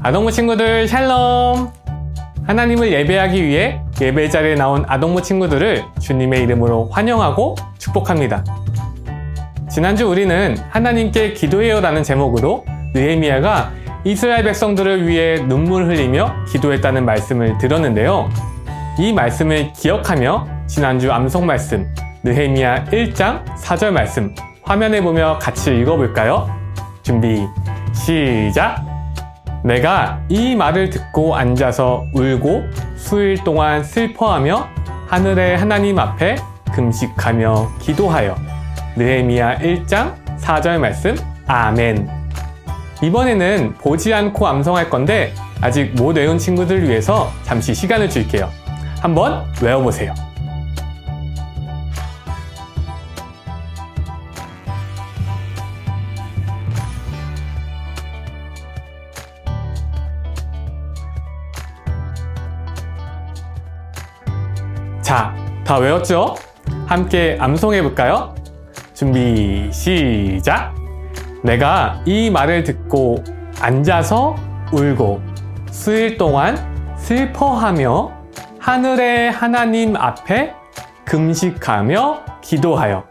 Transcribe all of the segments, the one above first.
아동부 친구들 샬롬! 하나님을 예배하기 위해 예배 자리에 나온 아동부 친구들을 주님의 이름으로 환영하고 축복합니다. 지난주 우리는 하나님께 기도해요 라는 제목으로 느헤미야가 이스라엘 백성들을 위해 눈물 흘리며 기도했다는 말씀을 들었는데요. 이 말씀을 기억하며 지난주 암송 말씀 느헤미야 1장 4절 말씀 화면에 보며 같이 읽어볼까요? 준비 시작! 내가 이 말을 듣고 앉아서 울고 수일 동안 슬퍼하며 하늘의 하나님 앞에 금식하며 기도하여. 느헤미야 1장 4절 말씀 아멘. 이번에는 보지 않고 암송할 건데 아직 못 외운 친구들 위해서 잠시 시간을 줄게요. 한번 외워보세요. 자, 다 외웠죠? 함께 암송해볼까요? 준비 시작! 내가 이 말을 듣고 앉아서 울고 수일 동안 슬퍼하며 하늘의 하나님 앞에 금식하며 기도하여.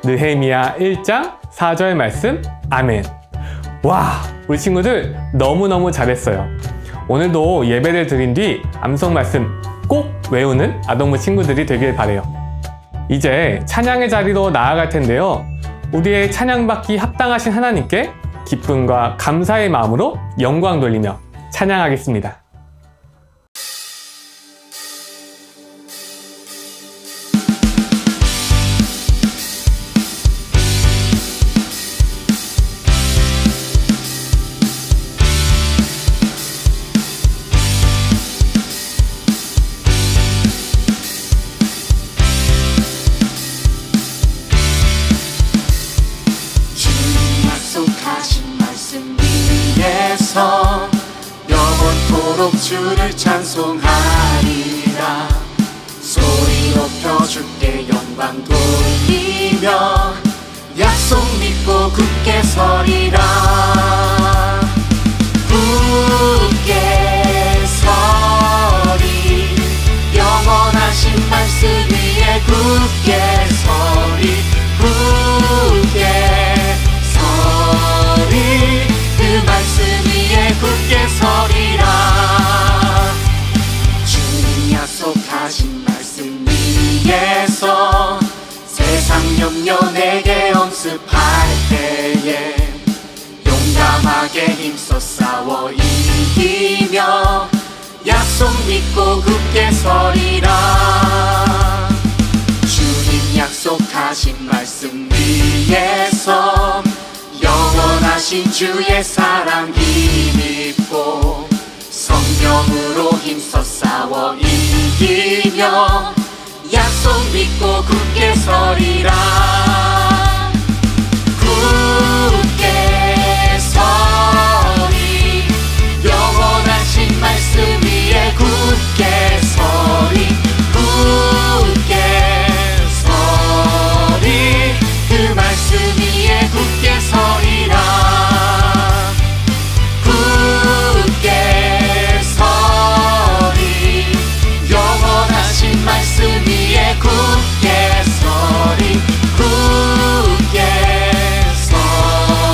느헤미야 1장 4절 말씀 아멘. 와, 우리 친구들 너무너무 잘했어요. 오늘도 예배를 드린 뒤 암송 말씀 꼭 외우는 아동부 친구들이 되길 바래요. 이제 찬양의 자리로 나아갈 텐데요. 우리의 찬양받기 합당하신 하나님께 기쁨과 감사의 마음으로 영광 돌리며 찬양하겠습니다. 영원토록 주를 찬송하리라. 소리 높여 주께 영광 돌리며 약속 믿고 굳게 서리라. 굳게 서리 영원하신 말씀 위에 굳게 서리. 굳게 서리 그 말씀 위에 굳게 서리라. 주님 약속하신 말씀 위에서 세상 염려 내게 엄습할 때에 용감하게 힘써 싸워 이기며 약속 믿고 굳게 서리라. 주님 약속하신 말씀 위에서 영원하신 주의 사랑 힘입고 성령으로 힘써 싸워 이기며 약속 믿고 굳게 서리라. 굳게 서리 영원하신 말씀 위에 굳게 서리. 굳게 서리 그 말씀 위에 굳게 서리라. 굳게 서리 영원하신 말씀 위에 굳게 서리. 굳게 서리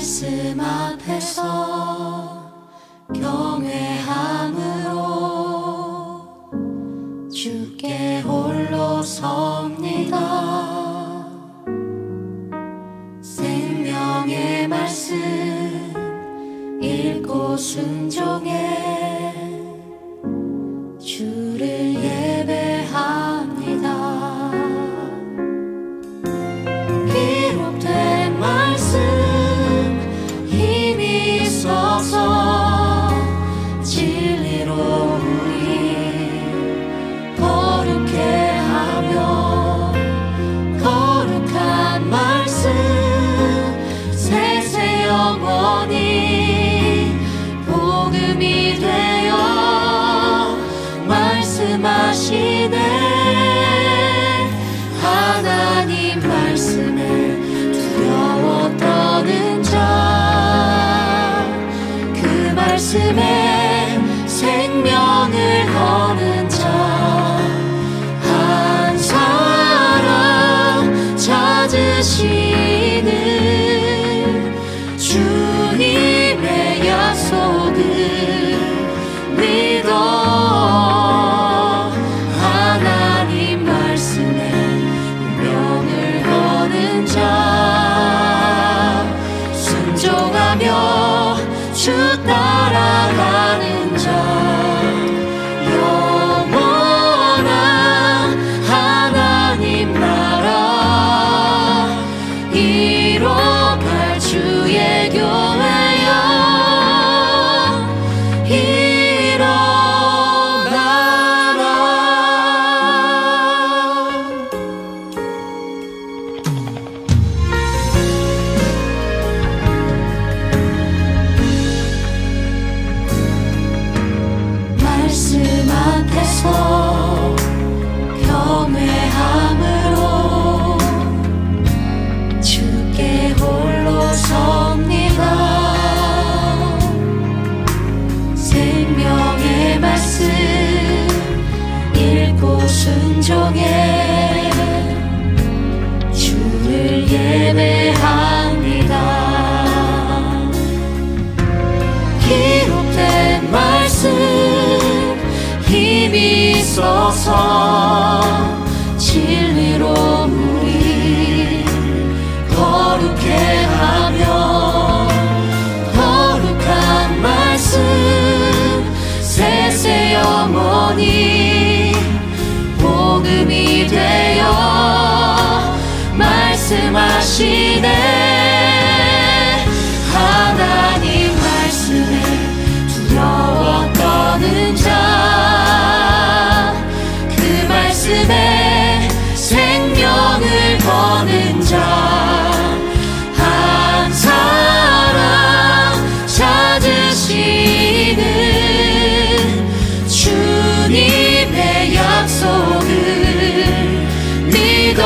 말씀 앞에서 경외함으로 주께 홀로 섭니다. 생명의 말씀 읽고 순종해 주를 예배합니다. 기록된 말씀 힘이 있어서 진리로 우리 거룩해 하며 거룩한 말씀 세세 영원히 복음이 되어 말씀하시네. 하나님 말씀에 두려워 떠는 자, 그 말씀에 생명을 거는 자, 한 사람 찾으시는 주님의 약속을 믿어. 하나님 말씀에 운명을 거는 자, 순종하며 주 따라가는 자, 영원한 하나님 나라 이뤄갈 주의 교회여 일어나라. 말씀 앞에서 경외함으로 주께 홀로 섭니다. 생명의 말씀 읽고 순종해 주를 예배합니다. 기록된 말씀 힘이 있어서 진리로 우리 거룩해 하며 거룩한 말씀 세세 영원히 복음이 되어 말씀하시네. 하나님 말씀에 두려워 떠는 자, 그 말씀에 생명을 거는 자, 한 사람 찾으시는 주님의 약속을 믿어.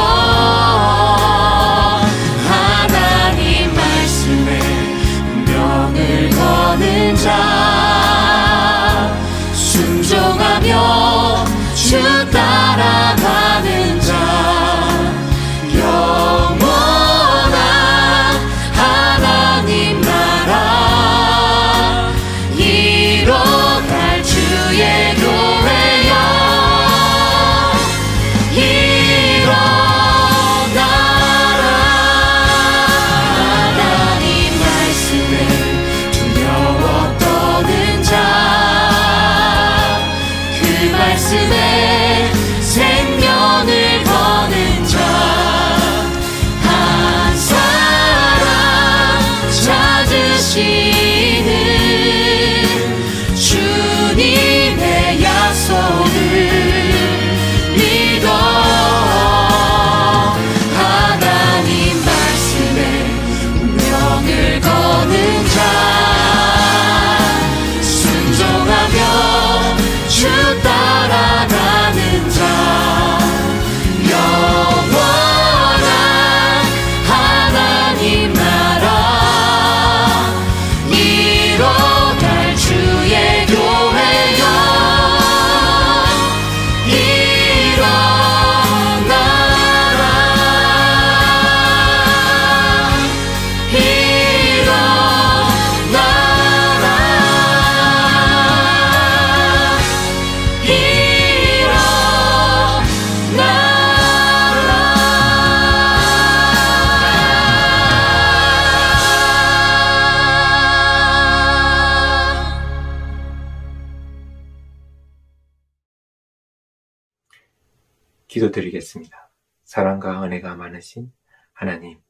기도드리겠습니다. 사랑과 은혜가 많으신 하나님,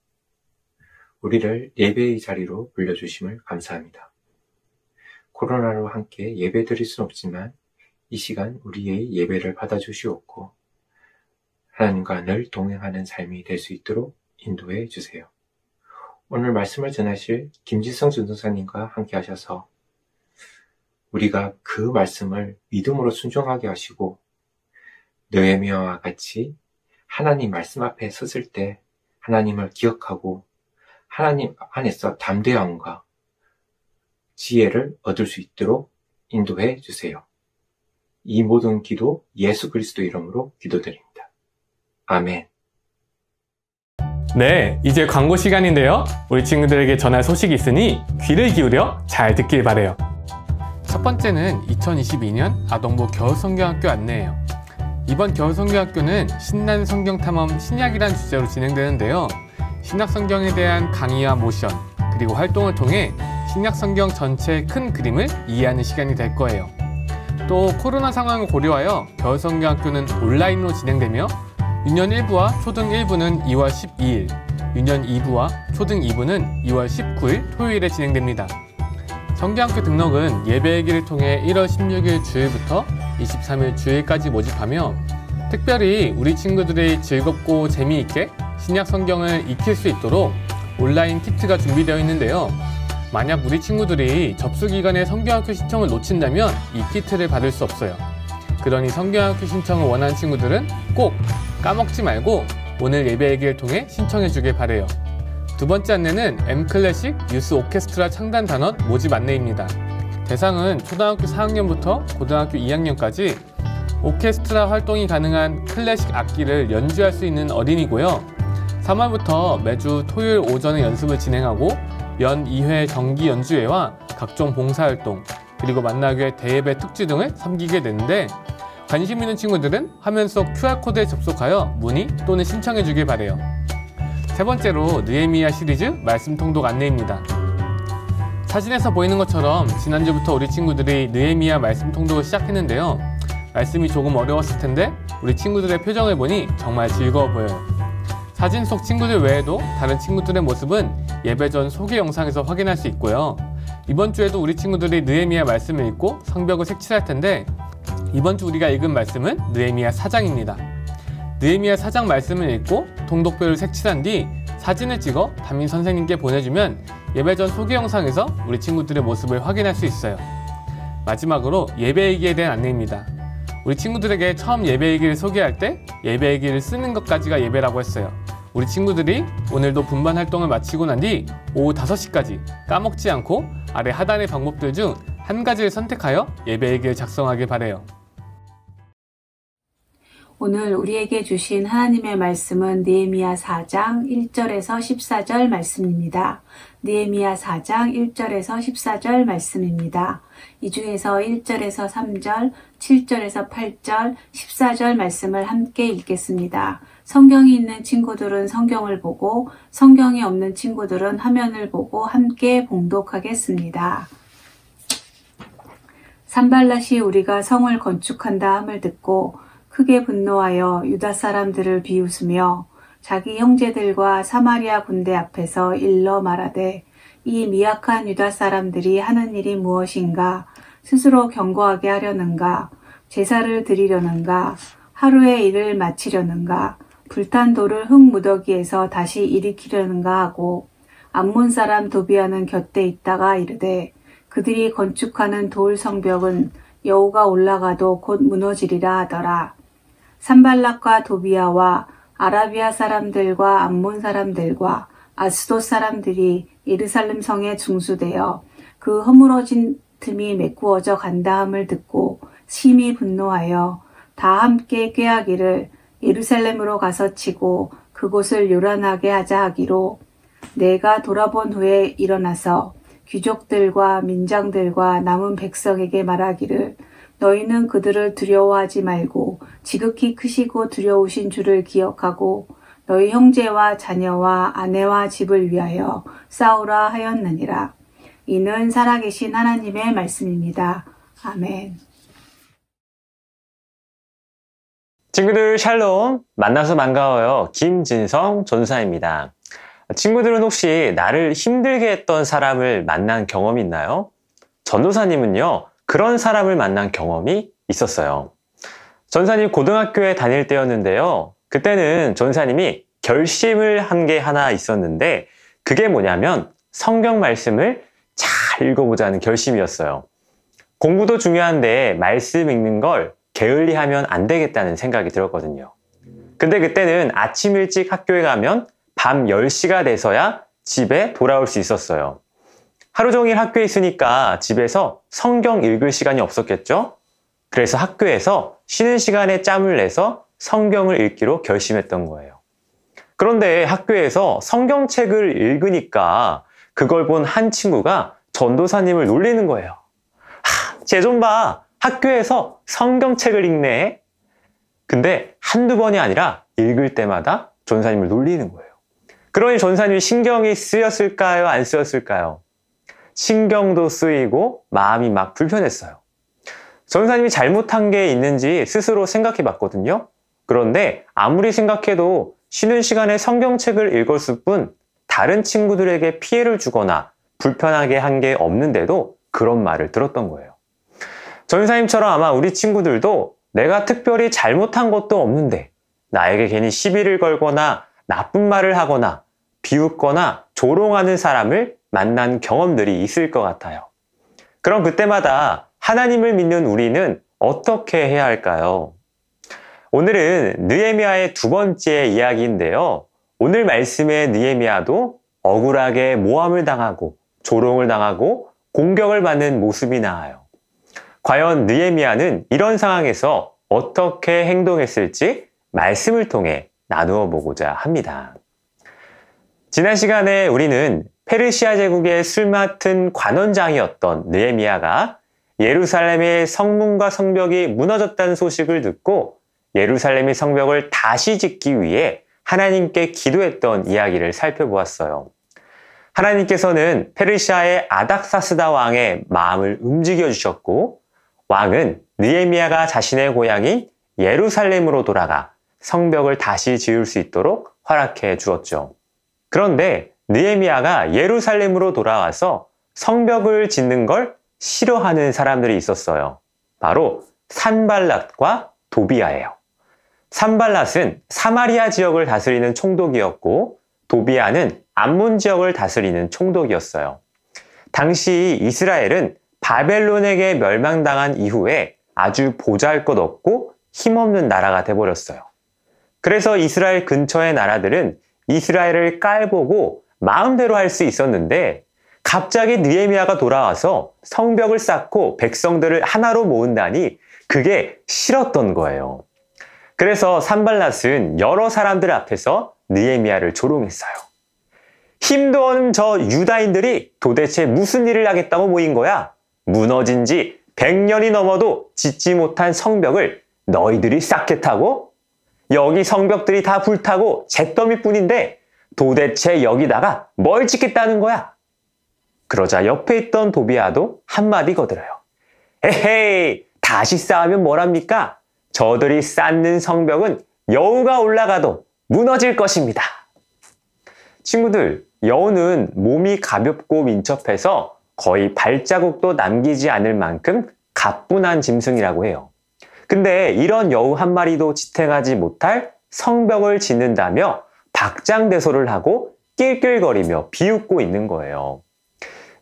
우리를 예배의 자리로 불러주심을 감사합니다. 코로나로 함께 예배 드릴 수는 없지만 이 시간 우리의 예배를 받아주시옵고 하나님과 늘 동행하는 삶이 될 수 있도록 인도해 주세요. 오늘 말씀을 전하실 김지성 전도사님과 함께 하셔서 우리가 그 말씀을 믿음으로 순종하게 하시고 느헤미야와 같이 하나님 말씀 앞에 섰을 때 하나님을 기억하고 하나님 안에서 담대함과 지혜를 얻을 수 있도록 인도해 주세요. 이 모든 기도 예수 그리스도 이름으로 기도드립니다. 아멘. 네, 이제 광고 시간인데요. 우리 친구들에게 전할 소식이 있으니 귀를 기울여 잘 듣길 바래요. 첫 번째는 2022년 아동부 겨울성경학교 안내예요. 이번 겨울성경학교는 신나는 성경탐험 신약이라는 주제로 진행되는데요. 신약성경에 대한 강의와 모션, 그리고 활동을 통해 신약성경 전체의 큰 그림을 이해하는 시간이 될 거예요. 또 코로나 상황을 고려하여 겨울성경학교는 온라인으로 진행되며 유년 1부와 초등 1부는 2월 12일, 유년 2부와 초등 2부는 2월 19일 토요일에 진행됩니다. 성경학교 등록은 예배일기를 통해 1월 16일 주일부터 23일 주일까지 모집하며 특별히 우리 친구들이 즐겁고 재미있게 신약 성경을 익힐 수 있도록 온라인 키트가 준비되어 있는데요. 만약 우리 친구들이 접수기간에 성경학교 신청을 놓친다면 이 키트를 받을 수 없어요. 그러니 성경학교 신청을 원하는 친구들은 꼭 까먹지 말고 오늘 예배일기를 통해 신청해 주길 바래요. 두 번째 안내는 M클래식 유스 오케스트라 창단 단원 모집 안내입니다. 대상은 초등학교 4학년부터 고등학교 2학년까지 오케스트라 활동이 가능한 클래식 악기를 연주할 수 있는 어린이고요. 3월부터 매주 토요일 오전에 연습을 진행하고 연 2회 정기 연주회와 각종 봉사활동, 그리고 만나교회 대예배 특주 등을 섬기게 되는데 관심 있는 친구들은 화면 속 QR코드에 접속하여 문의 또는 신청해 주길 바래요. 세 번째로 느헤미야 시리즈 말씀 통독 안내입니다. 사진에서 보이는 것처럼 지난주부터 우리 친구들이 느헤미야 말씀 통독을 시작했는데요. 말씀이 조금 어려웠을 텐데 우리 친구들의 표정을 보니 정말 즐거워 보여요. 사진 속 친구들 외에도 다른 친구들의 모습은 예배 전 소개 영상에서 확인할 수 있고요. 이번 주에도 우리 친구들이 느헤미야 말씀을 읽고 성벽을 색칠할 텐데 이번 주 우리가 읽은 말씀은 느헤미야 4장입니다. 느헤미야 4장 말씀을 읽고 통독표를 색칠한 뒤 사진을 찍어 담임 선생님께 보내주면 예배 전 소개 영상에서 우리 친구들의 모습을 확인할 수 있어요. 마지막으로 예배일기에 대한 안내입니다. 우리 친구들에게 처음 예배일기를 소개할 때 예배일기를 쓰는 것까지가 예배라고 했어요. 우리 친구들이 오늘도 분반 활동을 마치고 난 뒤 오후 5시까지 까먹지 않고 아래 하단의 방법들 중 한 가지를 선택하여 예배일기를 작성하길 바래요. 오늘 우리에게 주신 하나님의 말씀은 느헤미야 4장 1절에서 14절 말씀입니다. 느헤미야 4장 1절에서 14절 말씀입니다. 이 중에서 1절에서 3절, 7절에서 8절, 14절 말씀을 함께 읽겠습니다. 성경이 있는 친구들은 성경을 보고 성경이 없는 친구들은 화면을 보고 함께 봉독하겠습니다. 산발랏이 우리가 성을 건축한다 함을 듣고 크게 분노하여 유다 사람들을 비웃으며 자기 형제들과 사마리아 군대 앞에서 일러 말하되 이 미약한 유다 사람들이 하는 일이 무엇인가? 스스로 경고하게 하려는가? 제사를 드리려는가? 하루의 일을 마치려는가? 불탄 돌을 흙무더기에서 다시 일으키려는가 하고 암몬 사람 도비아는 곁에 있다가 이르되 그들이 건축하는 돌 성벽은 여호가 올라가도 곧 무너지리라 하더라. 산발락과 도비아와 아라비아 사람들과 암몬 사람들과 아스돗 사람들이 예루살렘 성에 중수되어 그 허물어진 틈이 메꾸어져 간다함을 듣고 심히 분노하여 다 함께 꾀하기를 예루살렘으로 가서 치고 그곳을 요란하게 하자 하기로 내가 돌아본 후에 일어나서 귀족들과 민장들과 남은 백성에게 말하기를 너희는 그들을 두려워하지 말고 지극히 크시고 두려우신 주를 기억하고 너희 형제와 자녀와 아내와 집을 위하여 싸우라 하였느니라. 이는 살아계신 하나님의 말씀입니다. 아멘. 친구들 샬롬, 만나서 반가워요. 김진성 전도사입니다. 친구들은 혹시 나를 힘들게 했던 사람을 만난 경험이 있나요? 전도사님은요, 그런 사람을 만난 경험이 있었어요. 전도사님 고등학교에 다닐 때였는데요. 그때는 전도사님이 결심을 한 게 하나 있었는데 그게 뭐냐면 성경 말씀을 잘 읽어보자는 결심이었어요. 공부도 중요한데 말씀 읽는 걸 게을리하면 안 되겠다는 생각이 들었거든요. 근데 그때는 아침 일찍 학교에 가면 밤 10시가 돼서야 집에 돌아올 수 있었어요. 하루 종일 학교에 있으니까 집에서 성경 읽을 시간이 없었겠죠? 그래서 학교에서 쉬는 시간에 짬을 내서 성경을 읽기로 결심했던 거예요. 그런데 학교에서 성경책을 읽으니까 그걸 본 한 친구가 전도사님을 놀리는 거예요. 쟤 좀 봐. 학교에서 성경책을 읽네. 근데 한두 번이 아니라 읽을 때마다 전도사님을 놀리는 거예요. 그러니 전도사님이 신경이 쓰였을까요? 안 쓰였을까요? 신경도 쓰이고 마음이 막 불편했어요. 전도사님이 잘못한 게 있는지 스스로 생각해 봤거든요. 그런데 아무리 생각해도 쉬는 시간에 성경책을 읽었을 뿐 다른 친구들에게 피해를 주거나 불편하게 한 게 없는데도 그런 말을 들었던 거예요. 전도사님처럼 아마 우리 친구들도 내가 특별히 잘못한 것도 없는데 나에게 괜히 시비를 걸거나 나쁜 말을 하거나 비웃거나 조롱하는 사람을 만난 경험들이 있을 것 같아요. 그럼 그때마다 하나님을 믿는 우리는 어떻게 해야 할까요? 오늘은 느헤미야의 두 번째 이야기인데요. 오늘 말씀의 느헤미야도 억울하게 모함을 당하고 조롱을 당하고 공격을 받는 모습이 나와요. 과연 느헤미야는 이런 상황에서 어떻게 행동했을지 말씀을 통해 나누어 보고자 합니다. 지난 시간에 우리는 페르시아 제국의 술 맡은 관원장이었던 느헤미야가 예루살렘의 성문과 성벽이 무너졌다는 소식을 듣고 예루살렘의 성벽을 다시 짓기 위해 하나님께 기도했던 이야기를 살펴보았어요. 하나님께서는 페르시아의 아닥사스다 왕의 마음을 움직여 주셨고 왕은 느헤미야가 자신의 고향인 예루살렘으로 돌아가 성벽을 다시 지을 수 있도록 허락해 주었죠. 그런데 느헤미야가 예루살렘으로 돌아와서 성벽을 짓는 걸 싫어하는 사람들이 있었어요. 바로 산발랏과 도비아예요. 산발랏은 사마리아 지역을 다스리는 총독이었고 도비아는 암몬 지역을 다스리는 총독이었어요. 당시 이스라엘은 바벨론에게 멸망당한 이후에 아주 보잘것없고 힘없는 나라가 돼버렸어요. 그래서 이스라엘 근처의 나라들은 이스라엘을 깔보고 마음대로 할 수 있었는데 갑자기 느헤미야가 돌아와서 성벽을 쌓고 백성들을 하나로 모은다니 그게 싫었던 거예요. 그래서 산발랏은 여러 사람들 앞에서 느헤미야를 조롱했어요. 힘도 없는 저 유다인들이 도대체 무슨 일을 하겠다고 모인 거야? 무너진 지 100년이 넘어도 짓지 못한 성벽을 너희들이 쌓겠다고? 여기 성벽들이 다 불타고 잿더미뿐인데 도대체 여기다가 뭘 짓겠다는 거야? 그러자 옆에 있던 도비아도 한마디 거들어요. 에헤이, 다시 쌓으면 뭐랍니까? 저들이 쌓는 성벽은 여우가 올라가도 무너질 것입니다. 친구들, 여우는 몸이 가볍고 민첩해서 거의 발자국도 남기지 않을 만큼 가뿐한 짐승이라고 해요. 근데 이런 여우 한 마리도 지탱하지 못할 성벽을 짓는다며 박장대소를 하고 낄낄거리며 비웃고 있는 거예요.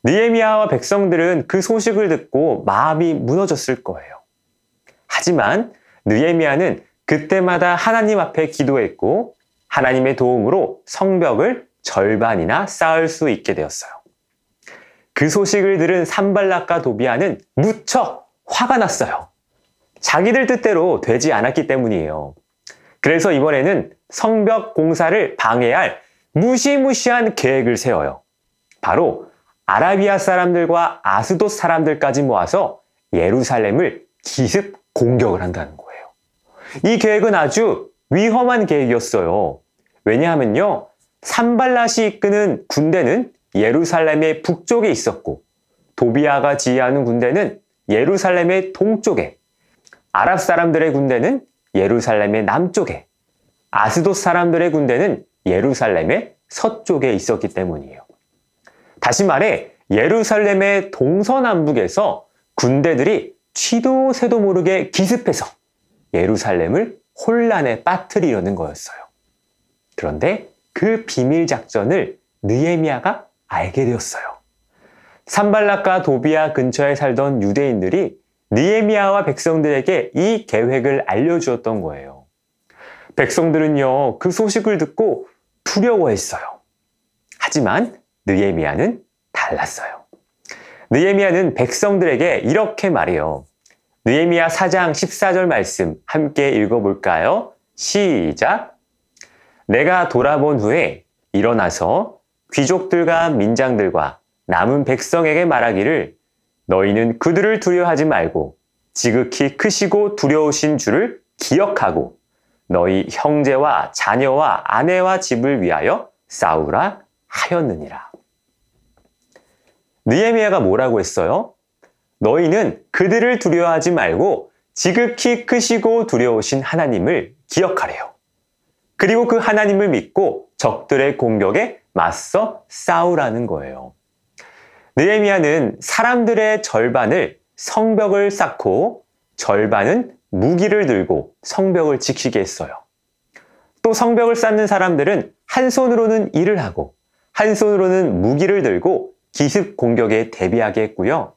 느헤미야와 백성들은 그 소식을 듣고 마음이 무너졌을 거예요. 하지만 느헤미야는 그때마다 하나님 앞에 기도했고 하나님의 도움으로 성벽을 절반이나 쌓을 수 있게 되었어요. 그 소식을 들은 산발랏과 도비아는 무척 화가 났어요. 자기들 뜻대로 되지 않았기 때문이에요. 그래서 이번에는 성벽 공사를 방해할 무시무시한 계획을 세워요. 바로 아라비아 사람들과 아스돗 사람들까지 모아서 예루살렘을 기습 공격을 한다는 거예요. 이 계획은 아주 위험한 계획이었어요. 왜냐하면요, 산발랏이 이끄는 군대는 예루살렘의 북쪽에 있었고 도비아가 지휘하는 군대는 예루살렘의 동쪽에, 아랍 사람들의 군대는 예루살렘의 남쪽에, 아스돗 사람들의 군대는 예루살렘의 서쪽에 있었기 때문이에요. 다시 말해 예루살렘의 동서남북에서 군대들이 취도 새도 모르게 기습해서 예루살렘을 혼란에 빠뜨리려는 거였어요. 그런데 그 비밀 작전을 느헤미야가 알게 되었어요. 산발락과 도비아 근처에 살던 유대인들이 느헤미야와 백성들에게 이 계획을 알려주었던 거예요. 백성들은요, 그 소식을 듣고 두려워했어요. 하지만 느헤미야는 달랐어요. 느헤미야는 백성들에게 이렇게 말해요. 느헤미야 4장 14절 말씀 함께 읽어볼까요? 시작! 내가 돌아본 후에 일어나서 귀족들과 민장들과 남은 백성에게 말하기를 너희는 그들을 두려워하지 말고 지극히 크시고 두려우신 주를 기억하고 너희 형제와 자녀와 아내와 집을 위하여 싸우라 하였느니라. 느헤미야가 뭐라고 했어요? 너희는 그들을 두려워하지 말고 지극히 크시고 두려우신 하나님을 기억하래요. 그리고 그 하나님을 믿고 적들의 공격에 맞서 싸우라는 거예요. 느헤미야는 사람들의 절반을 성벽을 쌓고 절반은 무기를 들고 성벽을 지키게 했어요. 또 성벽을 쌓는 사람들은 한 손으로는 일을 하고 한 손으로는 무기를 들고 기습 공격에 대비하게 했고요.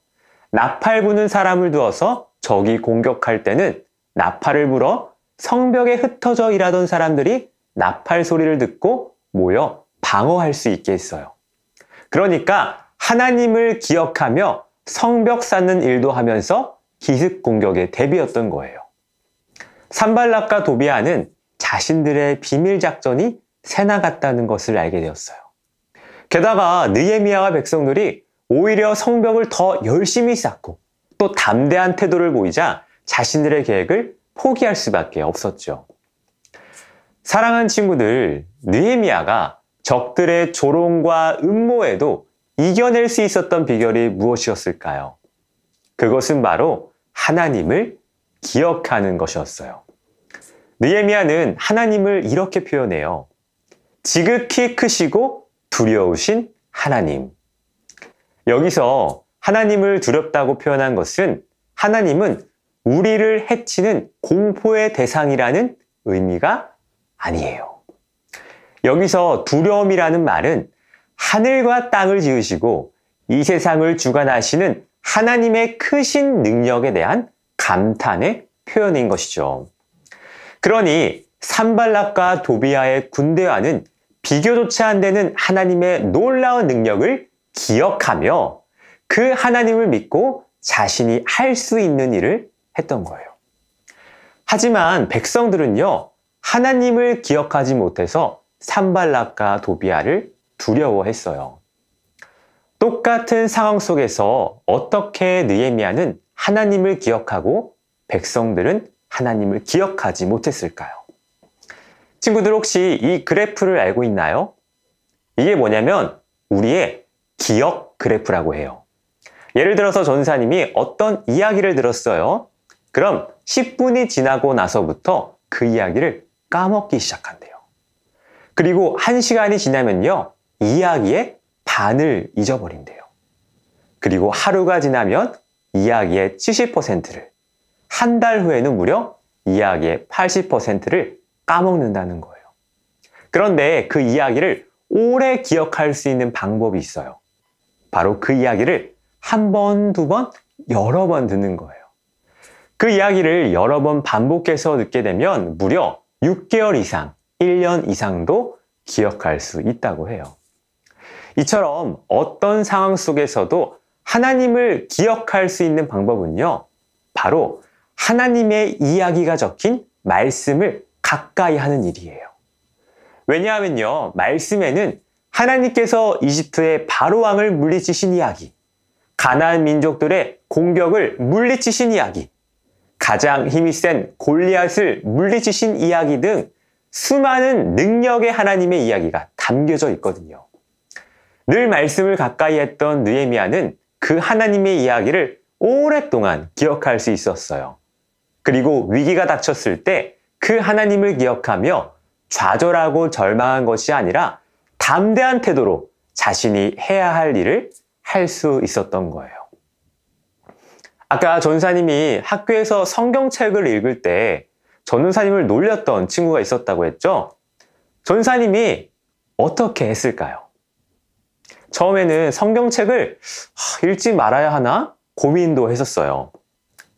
나팔 부는 사람을 두어서 적이 공격할 때는 나팔을 불어 성벽에 흩어져 일하던 사람들이 나팔 소리를 듣고 모여 방어할 수 있게 했어요. 그러니까 하나님을 기억하며 성벽 쌓는 일도 하면서 기습 공격에 대비했던 거예요. 산발락과 도비아는 자신들의 비밀 작전이 새나갔다는 것을 알게 되었어요. 게다가 느헤미야와 백성들이 오히려 성벽을 더 열심히 쌓고 또 담대한 태도를 보이자 자신들의 계획을 포기할 수밖에 없었죠. 사랑하는 친구들, 느헤미야가 적들의 조롱과 음모에도 이겨낼 수 있었던 비결이 무엇이었을까요? 그것은 바로 하나님을 기억하는 것이었어요. 느헤미야는 하나님을 이렇게 표현해요. 지극히 크시고 두려우신 하나님. 여기서 하나님을 두렵다고 표현한 것은 하나님은 우리를 해치는 공포의 대상이라는 의미가 아니에요. 여기서 두려움이라는 말은 하늘과 땅을 지으시고 이 세상을 주관하시는 하나님의 크신 능력에 대한 감탄의 표현인 것이죠. 그러니 산발락과 도비아의 군대와는 비교조차 안 되는 하나님의 놀라운 능력을 기억하며 그 하나님을 믿고 자신이 할 수 있는 일을 했던 거예요. 하지만 백성들은요, 하나님을 기억하지 못해서 산발락과 도비아를 두려워했어요. 똑같은 상황 속에서 어떻게 느헤미야는 하나님을 기억하고 백성들은 하나님을 기억하지 못했을까요? 친구들 혹시 이 그래프를 알고 있나요? 이게 뭐냐면 우리의 기억 그래프라고 해요. 예를 들어서 전사님이 어떤 이야기를 들었어요. 그럼 10분이 지나고 나서부터 그 이야기를 까먹기 시작한대요. 그리고 1시간이 지나면요, 이야기의 반을 잊어버린대요. 그리고 하루가 지나면 이야기의 70%를, 한 달 후에는 무려 이야기의 80%를 까먹는다는 거예요. 그런데 그 이야기를 오래 기억할 수 있는 방법이 있어요. 바로 그 이야기를 한 번, 두 번, 여러 번 듣는 거예요. 그 이야기를 여러 번 반복해서 듣게 되면 무려 6개월 이상, 1년 이상도 기억할 수 있다고 해요. 이처럼 어떤 상황 속에서도 하나님을 기억할 수 있는 방법은요, 바로 하나님의 이야기가 적힌 말씀을 가까이 하는 일이에요. 왜냐하면요, 말씀에는 하나님께서 이집트의 바로왕을 물리치신 이야기, 가나안 민족들의 공격을 물리치신 이야기, 가장 힘이 센 골리앗을 물리치신 이야기 등 수많은 능력의 하나님의 이야기가 담겨져 있거든요. 늘 말씀을 가까이 했던 느헤미야는 그 하나님의 이야기를 오랫동안 기억할 수 있었어요. 그리고 위기가 닥쳤을 때 그 하나님을 기억하며 좌절하고 절망한 것이 아니라 담대한 태도로 자신이 해야 할 일을 할 수 있었던 거예요. 아까 전사님이 학교에서 성경책을 읽을 때 전도사님을 놀렸던 친구가 있었다고 했죠? 전사님이 어떻게 했을까요? 처음에는 성경책을 읽지 말아야 하나 고민도 했었어요.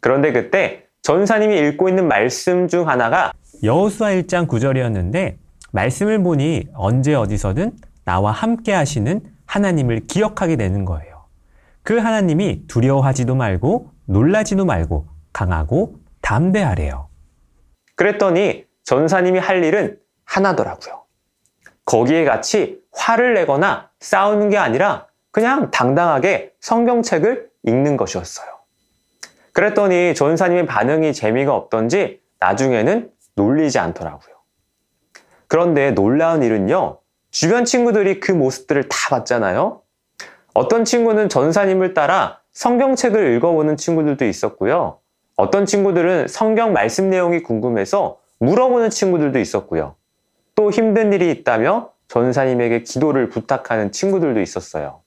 그런데 그때 전사님이 읽고 있는 말씀 중 하나가 여호수아 1장 9절이었는데 말씀을 보니 언제 어디서든 나와 함께 하시는 하나님을 기억하게 되는 거예요. 그 하나님이 두려워하지도 말고 놀라지도 말고 강하고 담대하래요. 그랬더니 전사님이 할 일은 하나더라고요. 거기에 같이 화를 내거나 싸우는 게 아니라 그냥 당당하게 성경책을 읽는 것이었어요. 그랬더니 전사님의 반응이 재미가 없던지 나중에는 놀리지 않더라고요. 그런데 놀라운 일은요, 주변 친구들이 그 모습들을 다 봤잖아요. 어떤 친구는 전사님을 따라 성경책을 읽어보는 친구들도 있었고요. 어떤 친구들은 성경 말씀 내용이 궁금해서 물어보는 친구들도 있었고요. 또 힘든 일이 있다며 전사님에게 기도를 부탁하는 친구들도 있었어요.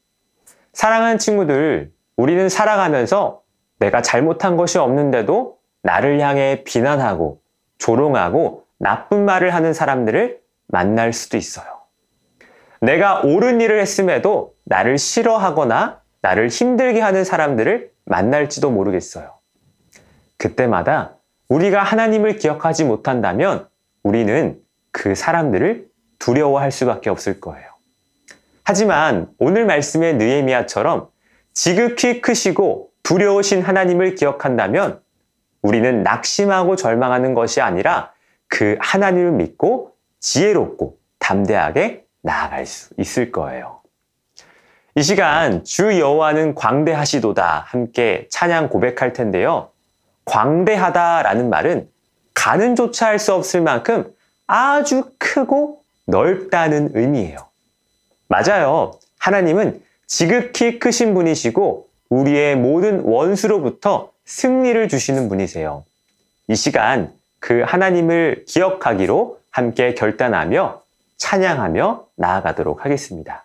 사랑하는 친구들, 우리는 살아가면서 내가 잘못한 것이 없는데도 나를 향해 비난하고 조롱하고 나쁜 말을 하는 사람들을 만날 수도 있어요. 내가 옳은 일을 했음에도 나를 싫어하거나 나를 힘들게 하는 사람들을 만날지도 모르겠어요. 그때마다 우리가 하나님을 기억하지 못한다면 우리는 그 사람들을 두려워할 수밖에 없을 거예요. 하지만 오늘 말씀의 느헤미야처럼 지극히 크시고 두려우신 하나님을 기억한다면 우리는 낙심하고 절망하는 것이 아니라 그 하나님을 믿고 지혜롭고 담대하게 나아갈 수 있을 거예요. 이 시간 주 여호와는 광대하시도다 함께 찬양 고백할 텐데요. 광대하다라는 말은 가는 조차 할 수 없을 만큼 아주 크고 넓다는 의미예요. 맞아요. 하나님은 지극히 크신 분이시고 우리의 모든 원수로부터 승리를 주시는 분이세요. 이 시간 그 하나님을 기억하기로 함께 결단하며 찬양하며 나아가도록 하겠습니다.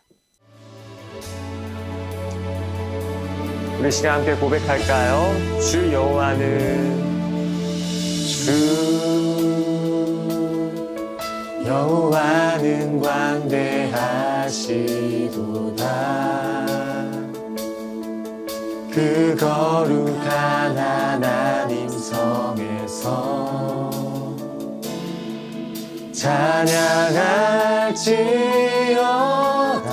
우리 시간 함께 고백할까요? 주 여호와는 여호와는 광대하시도다. 그 거룩한 하나님 성에서 찬양할지어다.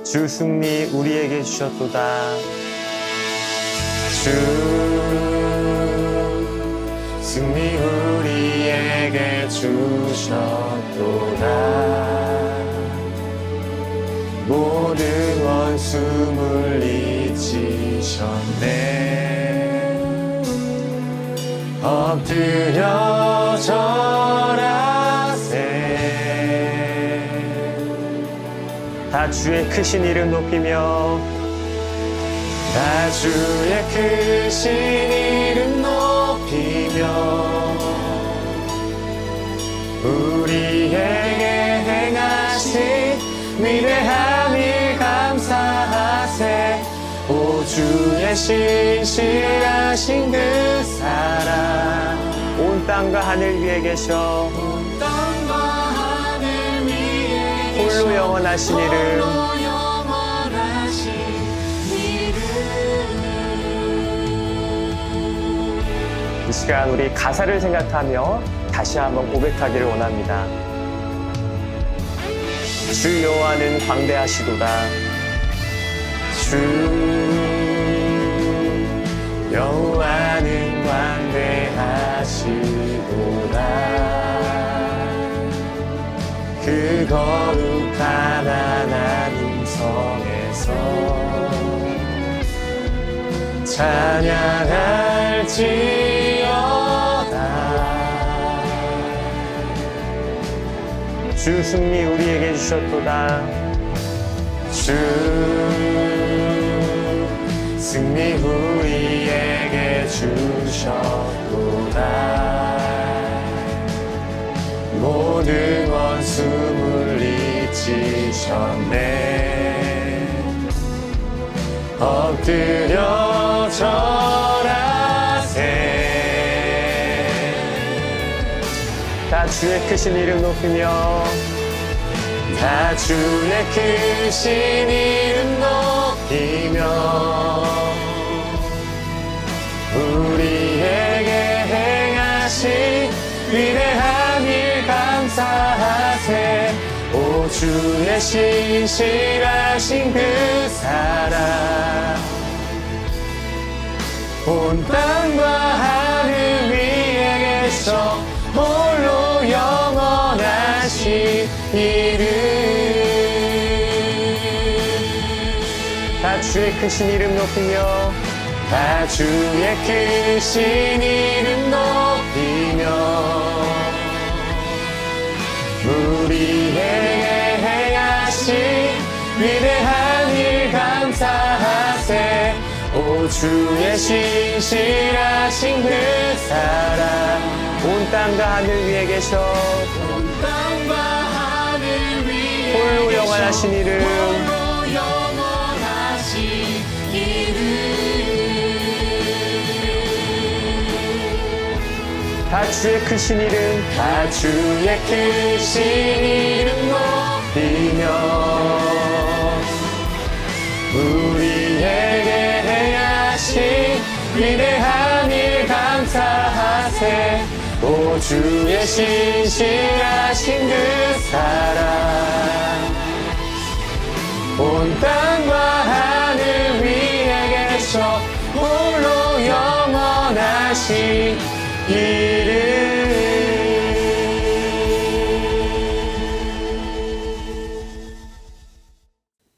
주 승리 우리에게 주셨도다. 주 승리 우리에게 주셨도다. 모든 원수 물리치셨네. 엎드려 절하세. 다 주의 크신 이름 높이며 다 주의 크신 이름 높이며 우리에게 행하신 위대한 일 감사하세. 오 주의 신실하신 그 사랑 온 땅과 하늘 위에 계셔. 온 땅과 하늘 위에 계셔. 홀로 영원하신 이름. 홀로 영원하신 이름. 이 시간 우리 가사를 생각하며 다시 한번 고백하기를 원합니다. 주 여호와는 광대하시도다. 주 여호와는 광대하시도다. 그 거룩한 하나님 성에서 찬양할지어다. 주 승리 우리에게 주셨도다. 주 승리 우리에게 주셨도다. 모든 원수 물리치셨네. 엎드려 절하세. 다 주의 크신 이름 높이며, 다 주의 크신 이름 높이며, 우리에게 행하신 위대한 일 감사하세. 오 주의 신실하신 그 사랑, 온 땅과 하늘 위에 계셔 홀로 영원하신 이름. 다 주의 크신 이름 높이며, 다 주의 크신 이름 높이며, 우리에게 행하신 위대한 일 감사하세. 오 주의 신실하신 그 사랑, 온 땅과 하늘 위에 계셔 온 땅과 하늘 위에 홀로 영원하신 이름. 홀로 영원하신 이름. 다 주의 크신 이름, 다 주의 크신 이름 높이며, 우리에게 행하신 위대한 일 감사하세. 오 주의 신실하신 그 사랑, 온 땅과 하늘 위에 계셔 홀로 영원하신 이름.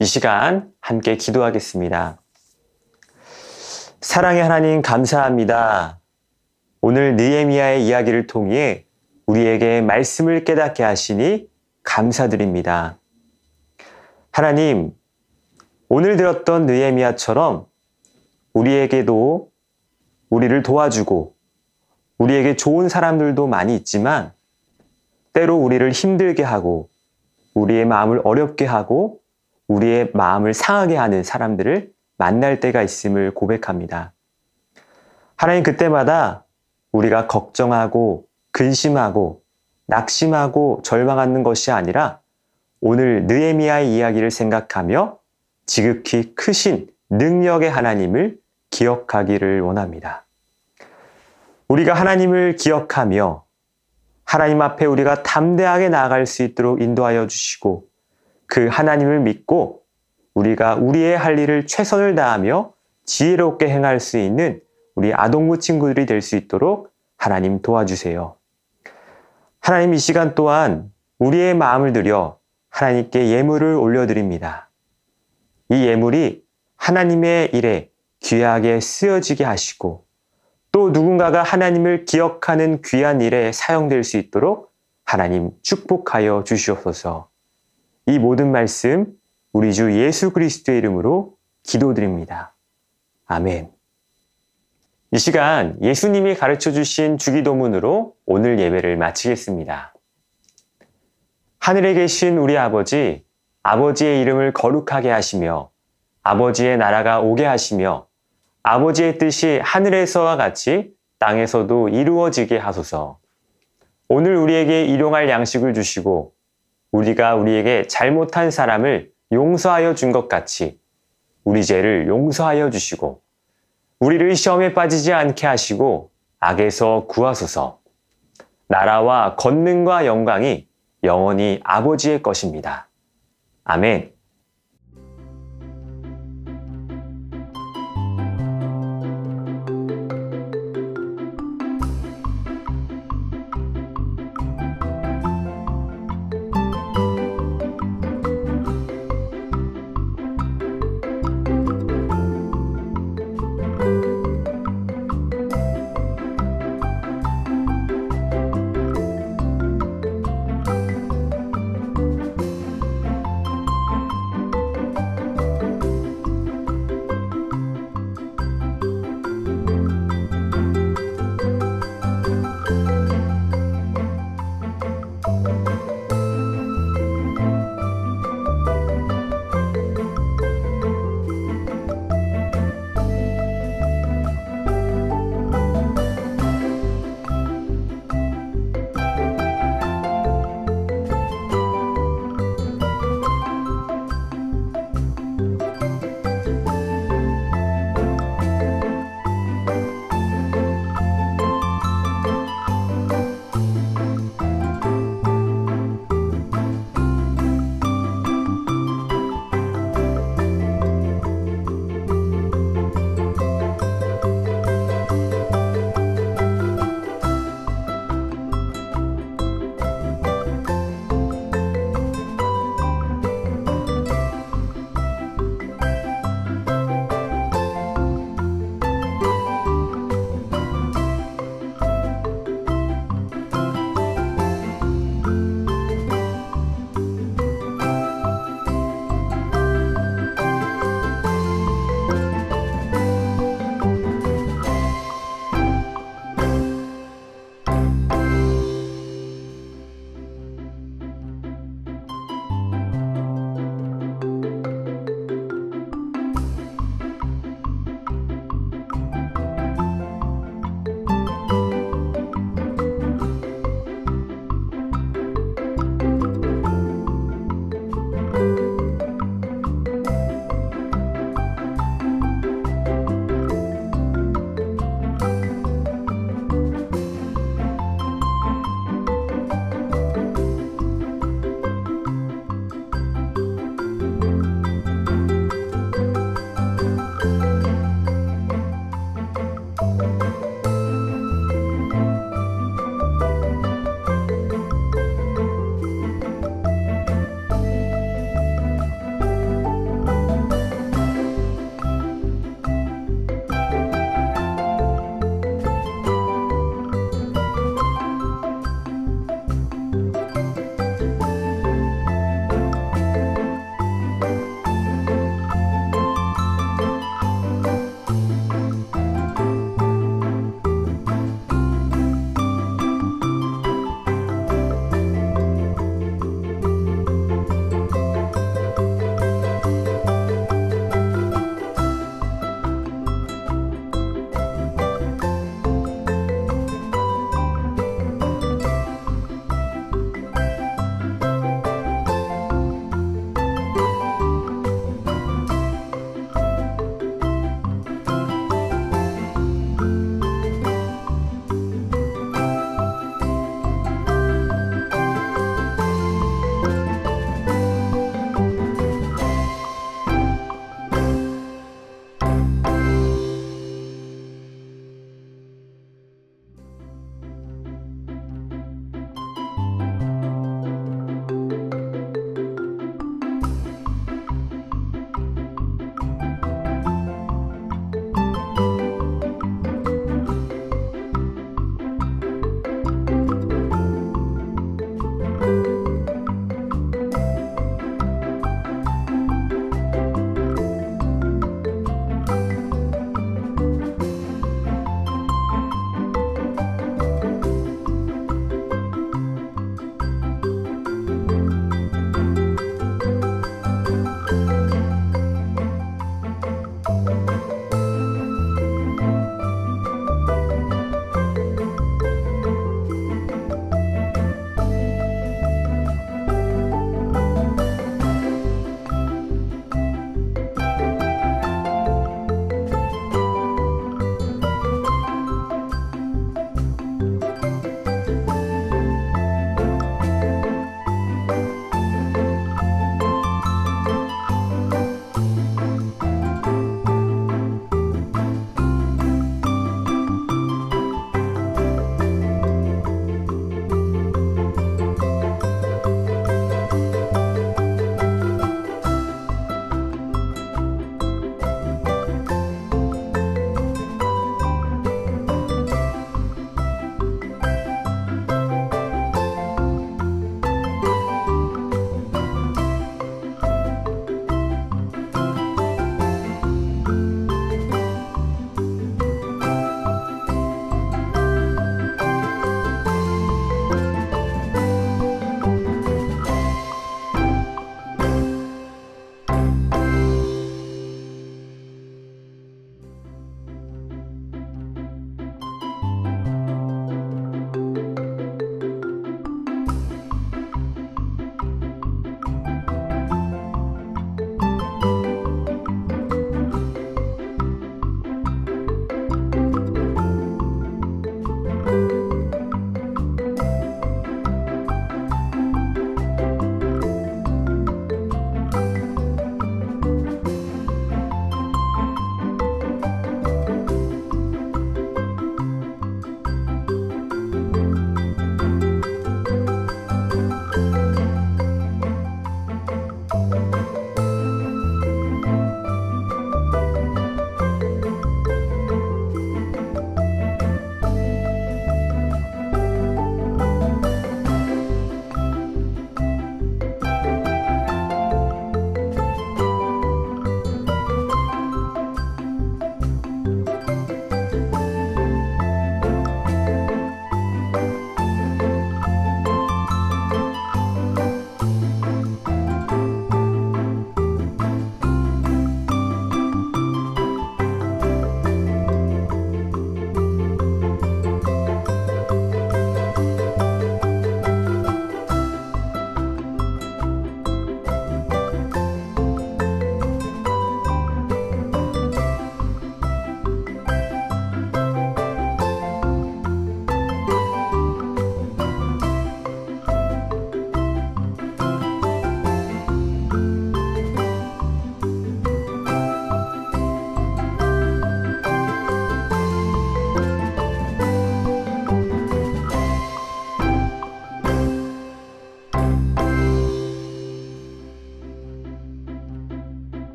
이 시간 함께 기도하겠습니다. 사랑의 하나님 감사합니다. 오늘 느헤미야의 이야기를 통해 우리에게 말씀을 깨닫게 하시니 감사드립니다. 하나님, 오늘 들었던 느헤미야처럼 우리에게도 우리를 도와주고 우리에게 좋은 사람들도 많이 있지만 때로 우리를 힘들게 하고 우리의 마음을 어렵게 하고 우리의 마음을 상하게 하는 사람들을 만날 때가 있음을 고백합니다. 하나님, 그때마다 우리가 걱정하고 근심하고 낙심하고 절망하는 것이 아니라 오늘 느헤미야의 이야기를 생각하며 지극히 크신 능력의 하나님을 기억하기를 원합니다. 우리가 하나님을 기억하며 하나님 앞에 우리가 담대하게 나아갈 수 있도록 인도하여 주시고 그 하나님을 믿고 우리가 우리의 할 일을 최선을 다하며 지혜롭게 행할 수 있는 우리 아동부 친구들이 될 수 있도록 하나님 도와주세요. 하나님, 이 시간 또한 우리의 마음을 들여 하나님께 예물을 올려드립니다. 이 예물이 하나님의 일에 귀하게 쓰여지게 하시고 또 누군가가 하나님을 기억하는 귀한 일에 사용될 수 있도록 하나님 축복하여 주시옵소서. 이 모든 말씀 우리 주 예수 그리스도의 이름으로 기도드립니다. 아멘. 이 시간 예수님이 가르쳐 주신 주기도문으로 오늘 예배를 마치겠습니다. 하늘에 계신 우리 아버지, 아버지의 이름을 거룩하게 하시며 아버지의 나라가 오게 하시며 아버지의 뜻이 하늘에서와 같이 땅에서도 이루어지게 하소서. 오늘 우리에게 일용할 양식을 주시고 우리가 우리에게 잘못한 사람을 용서하여 준 것 같이 우리 죄를 용서하여 주시고 우리를 시험에 빠지지 않게 하시고 악에서 구하소서. 나라와 권능과 영광이 영원히 아버지의 것입니다. 아멘.